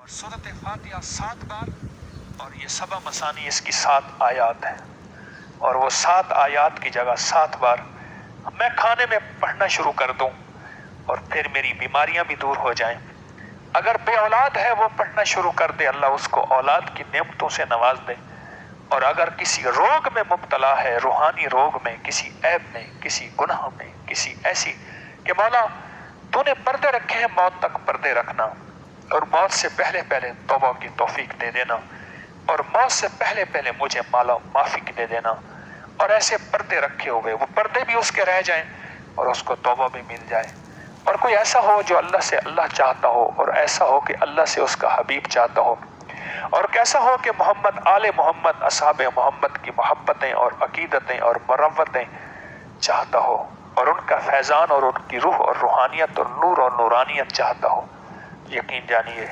سورۃ فاتحہ 7 بار اور یہ سبع مثانی اس کی 7 آیات ہیں، اور وہ 7 آیات کی جگہ 7 بار میں کھانے میں پڑھنا شروع کر دوں اور پھر میری بیماریاں بھی دور ہو جائیں۔ اگر بے اولاد ہے وہ پڑھنا شروع کر دے، اللہ اس کو اولاد کی نعمتوں سے نواز دے۔ اور اگر کسی روگ میں مبتلا ہے، روحانی روگ میں، کسی عیب میں، کسی گناہ میں، کسی ایسی کہ مولا تو نے پردے رکھے ہیں، موت تک پردے رکھنا، اور موت سے پہلے پہلے توبہ کی توفیق دے دینا، اور موت سے پہلے پہلے مجھے مالا معافی دے دینا، اور ایسے پردے رکھے ہوئے وہ پردے بھی اس کے رہ جائیں اور اس کو توبہ بھی مل جائے۔ اور کوئی ایسا ہو جو اللہ سے اللہ چاہتا ہو، اور ایسا ہو کہ اللہ سے اس کا حبیب چاہتا ہو، اور کیسا ہو کہ محمد آل محمد اصحاب محمد کی محبتیں اور عقیدتیں اور مروتیں چاہتا ہو، اور ان کا فیضان اور ان کی روح اور روحانیت اور نور اور نورانیت چاہتا ہو۔ یقین جانیے